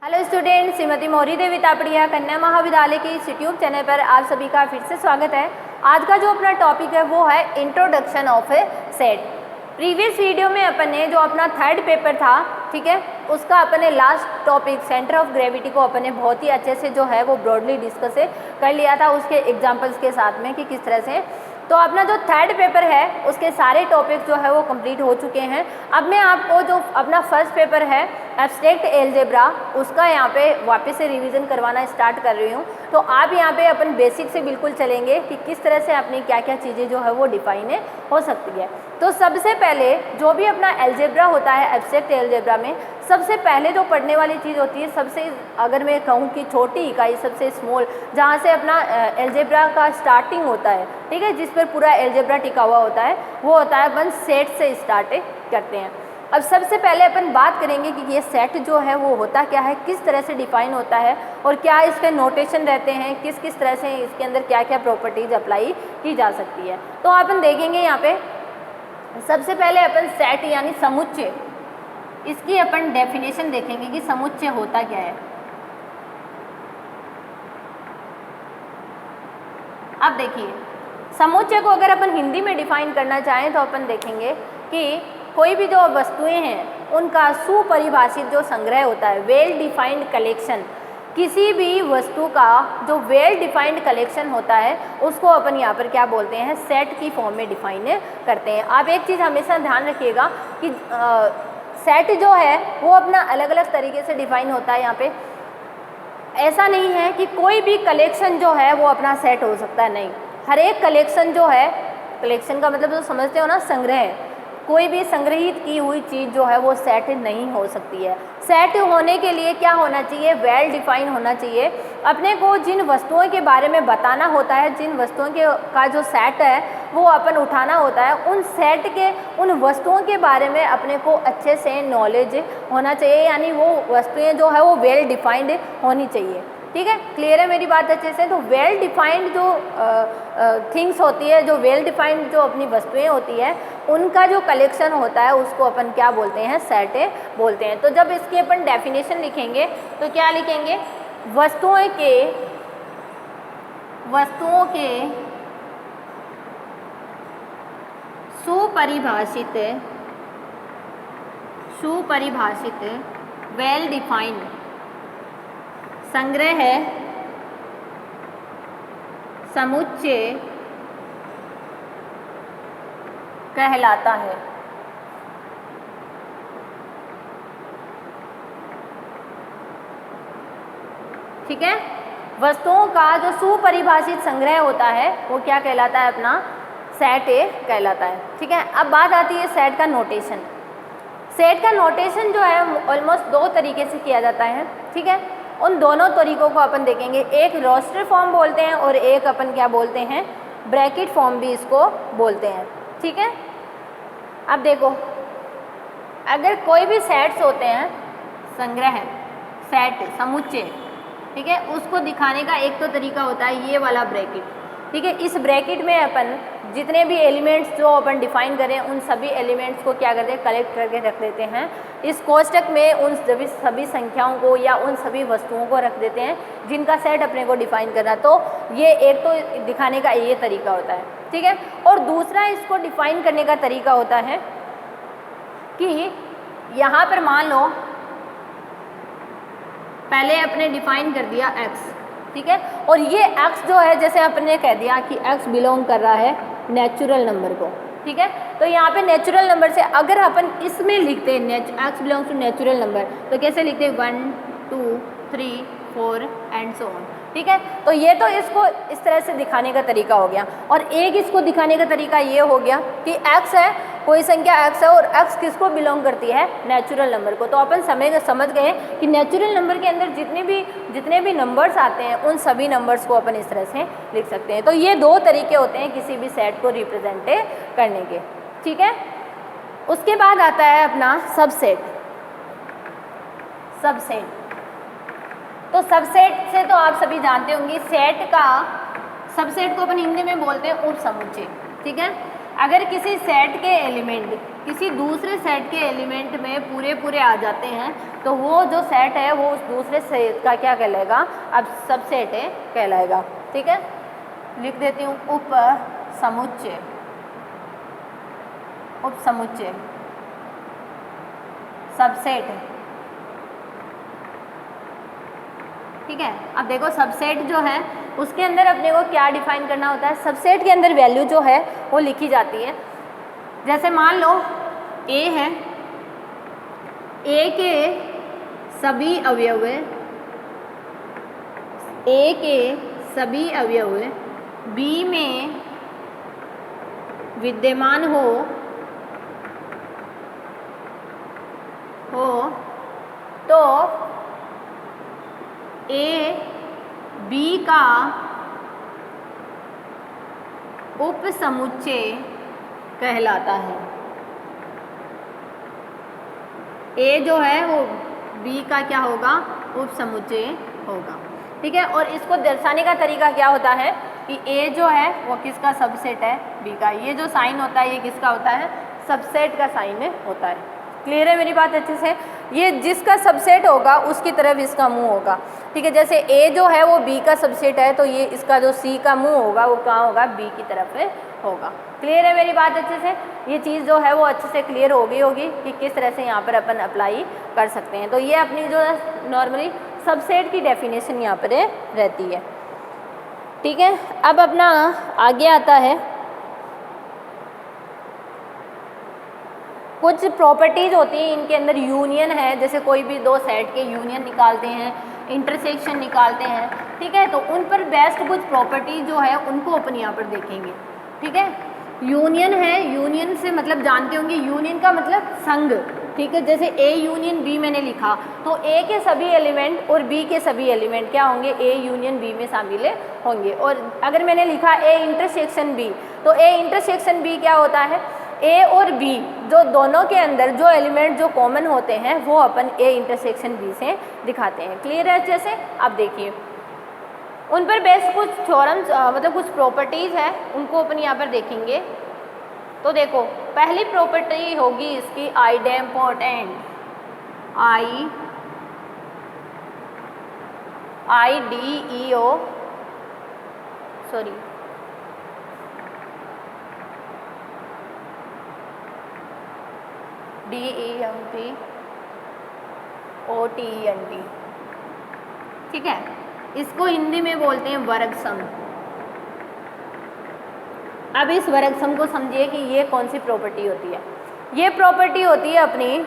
Hello student, Shrimati मौरी देवी तापड़िया कन्या महाविद्यालय के इस यूट्यूब चैनल पर आप सभी का फिर से स्वागत है। आज का जो अपना टॉपिक है वो है introduction of A set. Previous video में अपन ने जो अपना थर्ड पेपर था, ठीक है, उसका अपन ने last topic centre of gravity को अपन ने बहुत ही अच्छे से जो है वो ब्रॉडली डिस्कस कर लिया था उसके एग्जाम्पल्स के साथ में कि किस तरह से। तो अपना जो थर्ड पेपर है उसके सारे टॉपिक जो है वो कंप्लीट हो चुके हैं। अब मैं आपको जो अपना फर्स्ट पेपर है एब्स्ट्रैक्ट एलजेब्रा उसका यहाँ पे वापस से रिवीजन करवाना स्टार्ट कर रही हूँ। तो आप यहाँ पे अपन बेसिक से बिल्कुल चलेंगे कि किस तरह से अपनी क्या क्या चीज़ें जो है वो डिफाइन हो सकती है। तो सबसे पहले जो भी अपना एलजेब्रा होता है एब्स्ट्रैक्ट एलजेब्रा में सबसे पहले जो पढ़ने वाली चीज़ होती है, सबसे अगर मैं कहूँ कि छोटी इकाई, सबसे स्मॉल, जहाँ से अपना एलजेब्रा का स्टार्टिंग होता है, ठीक है, जिस पर पूरा एलजेब्रा टिका हुआ होता है, वो होता है अपन सेट से स्टार्ट करते हैं। अब सबसे पहले अपन बात करेंगे कि ये सेट जो है वो होता क्या है, किस तरह से डिफाइन होता है और क्या इसके नोटेशन रहते हैं, किस किस तरह से इसके अंदर क्या क्या प्रॉपर्टीज अप्लाई की जा सकती है। तो अपन देखेंगे यहाँ पे सबसे पहले अपन सेट यानी समुच्चय, इसकी अपन डेफिनेशन देखेंगे कि समुच्चय होता क्या है। अब देखिए, समुच्चय को अगर अपन हिंदी में डिफाइन करना चाहें तो अपन देखेंगे कि कोई भी जो वस्तुएं हैं उनका सुपरिभाषित जो संग्रह होता है, वेल डिफाइंड कलेक्शन, किसी भी वस्तु का जो वेल डिफाइंड कलेक्शन होता है उसको अपन यहाँ पर क्या बोलते हैं, सेट की फॉर्म में डिफाइन करते हैं। आप एक चीज़ हमेशा ध्यान रखिएगा कि सेट जो है वो अपना अलग अलग तरीके से डिफाइन होता है। यहाँ पे ऐसा नहीं है कि कोई भी कलेक्शन जो है वो अपना सेट हो सकता है, नहीं। हर एक कलेक्शन जो है, कलेक्शन का मतलब जो समझते हो ना, संग्रह, कोई भी संग्रहित की हुई चीज़ जो है वो सेट नहीं हो सकती है। सेट होने के लिए क्या होना चाहिए, वेल डिफाइन होना चाहिए। अपने को जिन वस्तुओं के बारे में बताना होता है, जिन वस्तुओं के का जो सेट है वो अपन उठाना होता है, उन सेट के उन वस्तुओं के बारे में अपने को अच्छे से नॉलेज होना चाहिए, यानी वो वस्तुएं जो है वो वेल डिफाइंड होनी चाहिए। ठीक है, क्लियर है मेरी बात अच्छे से। तो वेल डिफाइंड जो थिंग्स होती है, जो वेल डिफाइंड जो अपनी वस्तुएं होती है, उनका जो कलेक्शन होता है उसको अपन क्या बोलते हैं, सेट बोलते हैं। तो जब इसकी अपन डेफिनेशन लिखेंगे तो क्या लिखेंगे, वस्तुओं के सुपरिभाषित वेल डिफाइंड संग्रह है समुच्चय कहलाता है। ठीक है, वस्तुओं का जो सुपरिभाषित संग्रह होता है वो क्या कहलाता है, अपना सेट कहलाता है। ठीक है, अब बात आती है सेट का नोटेशन। सेट का नोटेशन जो है ऑलमोस्ट दो तरीके से किया जाता है। ठीक है, उन दोनों तरीकों को अपन देखेंगे, एक रोस्टर फॉर्म बोलते हैं और एक अपन क्या बोलते हैं, ब्रैकेट फॉर्म भी इसको बोलते हैं। ठीक है, अब देखो, अगर कोई भी सेट्स होते हैं, संग्रह, सेट, समुच्चय, ठीक है, उसको दिखाने का एक तो तरीका होता है ये वाला ब्रैकेट। ठीक है, इस ब्रैकेट में अपन जितने भी एलिमेंट्स जो अपन डिफाइन करें उन सभी एलिमेंट्स को क्या करते हैं, कलेक्ट करके रख देते हैं। इस कोष्टक में उन सभी संख्याओं को या उन सभी वस्तुओं को रख देते हैं जिनका सेट अपने को डिफाइन करना। तो ये एक तो दिखाने का ये तरीका होता है। ठीक है, और दूसरा इसको डिफाइन करने का तरीका होता है कि यहाँ पर मान लो पहले अपने डिफाइन कर दिया x, ठीक है, और ये x जो है, जैसे अपने कह दिया कि x बिलोंग कर रहा है नेचुरल नंबर को। ठीक है, तो यहाँ पे नेचुरल नंबर से अगर अपन इसमें लिखते हैं x belongs to natural number, तो कैसे लिखते हैं, 1 2 3 4 एंड सो ऑन। ठीक है, तो ये तो इसको इस तरह से दिखाने का तरीका हो गया। और एक इसको दिखाने का तरीका ये हो गया कि x है, कोई संख्या x है और x किसको बिलोंग करती है, नेचुरल नंबर को। तो अपन समझ गए कि नेचुरल नंबर के अंदर जितने भी नंबर्स आते हैं उन सभी नंबर्स को अपन इस तरह से लिख सकते हैं। तो ये दो तरीके होते हैं किसी भी सेट को रिप्रेजेंट करने के। ठीक है, उसके बाद आता है अपना सबसेट। तो सबसेट से तो आप सभी जानते होंगे, सेट का सबसेट को अपन हिंदी में बोलते हैं उप समुच्चय। ठीक है, अगर किसी सेट के एलिमेंट किसी दूसरे सेट के एलिमेंट में पूरे पूरे आ जाते हैं तो वो जो सेट है वो उस दूसरे सेट का क्या कहलाएगा, अब सबसेट है कहलाएगा। ठीक है, लिख देती हूँ उप समुच्चय, उप समुच्चय सबसेट। ठीक है, अब देखो सबसेट जो है उसके अंदर अपने को क्या डिफाइन करना होता है, सबसेट के अंदर वैल्यू जो है वो लिखी जाती है। जैसे मान लो A है, A के सभी अवयव, A के सभी अवयव B में विद्यमान हो तो A B का उपसमुच्चय कहलाता है। A जो है वो B का क्या होगा, उपसमुच्चय होगा। ठीक है, और इसको दर्शाने का तरीका क्या होता है कि A जो है वो किसका सबसेट है, B का। ये जो साइन होता है ये किसका होता है, सबसेट का साइन होता है। क्लियर है मेरी बात अच्छे से? ये जिसका सबसेट होगा उसकी तरफ इसका मुंह होगा। ठीक है, जैसे A जो है वो B का सबसेट है तो ये इसका जो C का मुंह होगा वो कहाँ होगा, B की तरफ होगा। क्लियर है मेरी बात अच्छे से? ये चीज़ जो है वो अच्छे से क्लियर हो गई होगी कि किस तरह से यहाँ पर अपन अप्लाई कर सकते हैं। तो ये अपनी जो है नॉर्मली सबसेट की डेफिनेशन यहाँ पर रहती है। ठीक है, अब अपना आगे आता है कुछ प्रॉपर्टीज़ होती हैं इनके अंदर, यूनियन है, जैसे कोई भी दो सेट के यूनियन निकालते हैं, इंटरसेक्शन निकालते हैं। ठीक है, तो उन पर बेस्ट कुछ प्रॉपर्टी जो है उनको अपन यहाँ पर देखेंगे। ठीक है, यूनियन है, यूनियन से मतलब जानते होंगे, यूनियन का मतलब संग। ठीक है, जैसे A यूनियन B मैंने लिखा तो A के सभी एलिमेंट और B के सभी एलिमेंट क्या होंगे, A यूनियन B में शामिल होंगे। और अगर मैंने लिखा A इंटरसेक्शन B तो A इंटरसेक्शन B क्या होता है, A और B जो दोनों के अंदर जो एलिमेंट जो कॉमन होते हैं वो अपन A इंटरसेक्शन B से दिखाते हैं। क्लियर है अच्छे से? आप देखिए उन पर बेस्ड कुछ थ्योरम्स मतलब कुछ प्रॉपर्टीज़ है उनको अपन यहाँ पर देखेंगे। तो देखो पहली प्रॉपर्टी होगी इसकी आइडेम्पोटेंट, IDEO सॉरी DEMPOTENT। ठीक है, इसको हिंदी में बोलते हैं वर्ग सम। अब इस वर्ग सम को समझिए कि ये कौन सी प्रॉपर्टी होती है। ये प्रॉपर्टी होती है अपनी,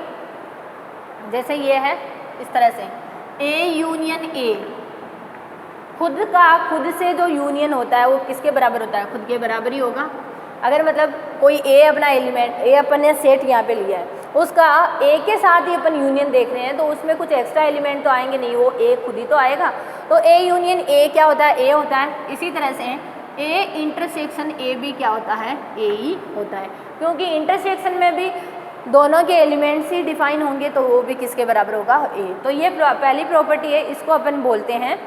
जैसे ये है इस तरह से A यूनियन A, खुद से जो यूनियन होता है वो किसके बराबर होता है, खुद के बराबर ही होगा। अगर मतलब कोई A अपना एलिमेंट, A अपन ने सेट यहाँ पे लिया है, उसका A के साथ ही अपन यूनियन देख रहे हैं तो उसमें कुछ एक्स्ट्रा एलिमेंट तो आएंगे नहीं, वो A खुद ही तो आएगा। तो A यूनियन A क्या होता है, A होता है। इसी तरह से A इंटरसेक्शन A भी क्या होता है, A ही होता है, क्योंकि इंटरसेक्शन में भी दोनों के एलिमेंट्स ही डिफाइन होंगे तो वो भी किसके बराबर होगा, A। तो ये पहली प्रॉपर्टी है, इसको अपन बोलते हैं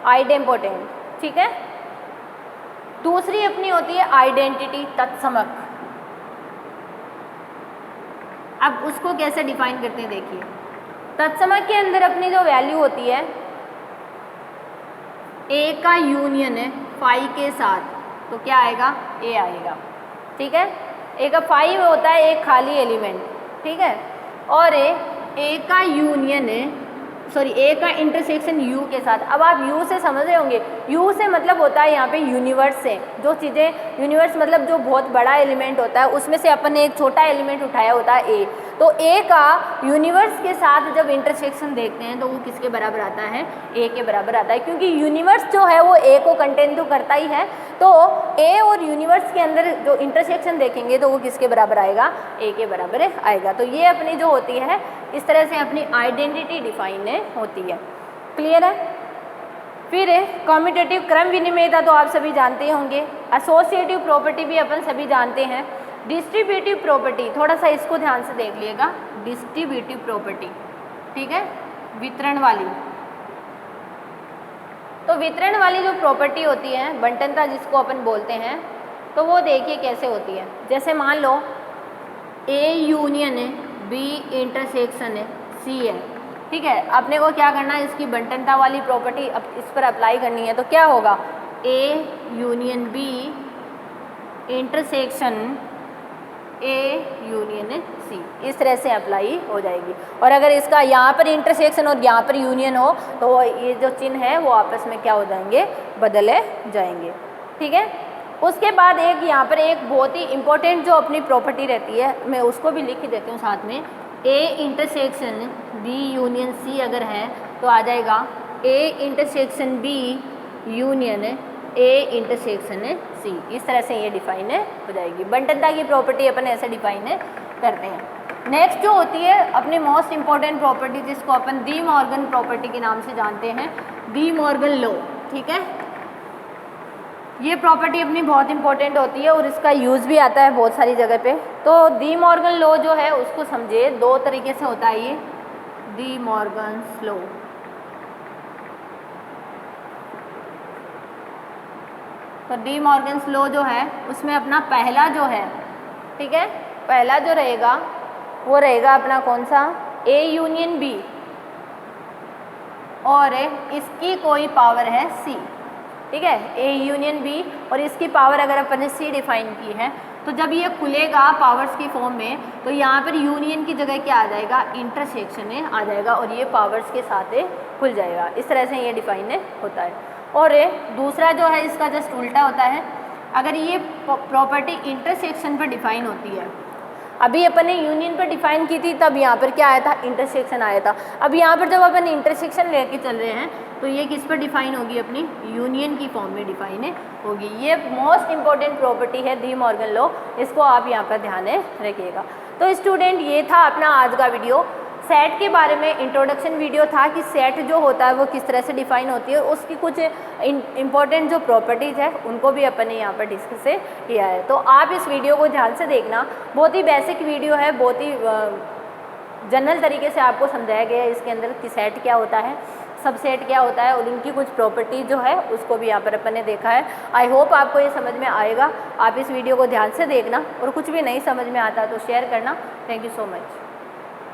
आइडेम्पोटेंट। ठीक है, दूसरी अपनी होती है आइडेंटिटी, तत्समक। अब उसको कैसे डिफाइन करते हैं देखिए, तत्समक के अंदर अपनी जो वैल्यू होती है A का यूनियन है फाई के साथ तो क्या आएगा, A आएगा। ठीक है, A का फाई में होता है एक खाली एलिमेंट। ठीक है, और A का यूनियन है A का इंटरसेक्शन U के साथ। अब आप U से समझ रहे होंगे, U से मतलब होता है यहाँ पे यूनिवर्स से, जो चीज़ें यूनिवर्स मतलब जो बहुत बड़ा एलिमेंट होता है उसमें से अपन ने एक छोटा एलिमेंट उठाया होता है A। तो A का यूनिवर्स के साथ जब इंटरसेक्शन देखते हैं तो वो किसके बराबर आता है, A के बराबर आता है, क्योंकि यूनिवर्स जो है वो A को कंटेन तो करता ही है। तो A और यूनिवर्स के अंदर जो इंटरसेक्शन देखेंगे तो वो किसके बराबर आएगा, A के बराबर आएगा। तो ये अपनी जो होती है इस तरह से अपनी आइडेंटिटी डिफाइन होती है। क्लियर है? फिर कम्यूटेटिव क्रम विनिमेयता तो आप सभी जानते होंगे। एसोसिएटिव प्रॉपर्टी भी अपन सभी जानते हैं। डिस्ट्रीब्यूटिव प्रॉपर्टी थोड़ा सा इसको ध्यान से देख लिएगा, डिस्ट्रीब्यूटिव प्रॉपर्टी। ठीक है, वितरण वाली। तो वितरण वाली जो प्रॉपर्टी होती है, बंटनता जिसको अपन बोलते हैं, तो वो देखिए कैसे होती है। जैसे मान लो a union B intersection c है। ठीक है, अपने को क्या करना है, इसकी बंटनता वाली प्रॉपर्टी अब इस पर अप्लाई करनी है। तो क्या होगा, A union B intersection A union C, इस तरह से अप्लाई हो जाएगी। और अगर इसका यहाँ पर इंटरसेक्शन और यहाँ पर यूनियन हो तो ये जो चिन्ह है वो आपस में क्या हो जाएंगे, बदले जाएंगे। ठीक है, उसके बाद एक यहाँ पर एक बहुत ही इंपॉर्टेंट जो अपनी प्रॉपर्टी रहती है, मैं उसको भी लिख देती हूँ साथ में। A intersection B union C अगर है तो आ जाएगा A intersection B union A intersection C, इस तरह से ये डिफाइन हो जाएगी। बंटनता की प्रॉपर्टी अपन ऐसे डिफाइन करते हैं। नेक्स्ट जो होती है अपनी मोस्ट इंपॉर्टेंट प्रॉपर्टी, जिसको अपन डी मॉर्गन प्रॉपर्टी के नाम से जानते हैं, डी मॉर्गन लॉ। ठीक है, ये प्रॉपर्टी अपनी बहुत इंपॉर्टेंट होती है और इसका यूज़ भी आता है बहुत सारी जगह पे। तो डी मॉर्गन लॉ जो है उसको समझे, दो तरीके से होता है ये डी मॉर्गन लॉ। तो डी मॉर्गन लॉ जो है उसमें अपना पहला जो है, ठीक है, पहला जो रहेगा वो रहेगा अपना कौन सा, ए यूनियन बी और इसकी कोई पावर है सी। ठीक है, ए यूनियन बी और इसकी पावर अगर अपन ने सी डिफाइन की है, तो जब ये खुलेगा पावर्स की फॉर्म में तो यहाँ पर यूनियन की जगह क्या आ जाएगा, इंटरसेक्शन आ जाएगा और ये पावर्स के साथ खुल जाएगा। इस तरह से ये डिफाइन होता है। और दूसरा जो है इसका जस्ट उल्टा होता है। अगर ये प्रॉपर्टी इंटरसेक्शन पर डिफाइन होती है, अभी अपन ने यूनियन पर डिफाइन की थी तब यहाँ पर क्या आया था, इंटरसेक्शन आया था। अब यहाँ पर जब अपन इंटरसेक्शन लेके चल रहे हैं तो ये किस पर डिफाइन होगी, अपनी यूनियन की फॉर्म में डिफाइन होगी। ये मोस्ट इंपॉर्टेंट प्रॉपर्टी है डी मॉर्गन लॉ, इसको आप यहाँ पर ध्यान रखिएगा। तो स्टूडेंट ये था अपना आज का वीडियो, सेट के बारे में इंट्रोडक्शन वीडियो था कि सेट जो होता है वो किस तरह से डिफाइन होती है, उसकी कुछ इंपॉर्टेंट जो प्रॉपर्टीज़ है उनको भी अपन ने यहाँ पर डिस्कस किया है। तो आप इस वीडियो को ध्यान से देखना, बहुत ही बेसिक वीडियो है, बहुत ही जनरल तरीके से आपको समझाया गया है इसके अंदर कि सेट क्या होता है, सबसेट क्या होता है और उनकी कुछ प्रॉपर्टी जो है उसको भी यहाँ पर अपन ने देखा है। आई होप आपको ये समझ में आएगा। आप इस वीडियो को ध्यान से देखना और कुछ भी नहीं समझ में आता तो शेयर करना। Thank you so much.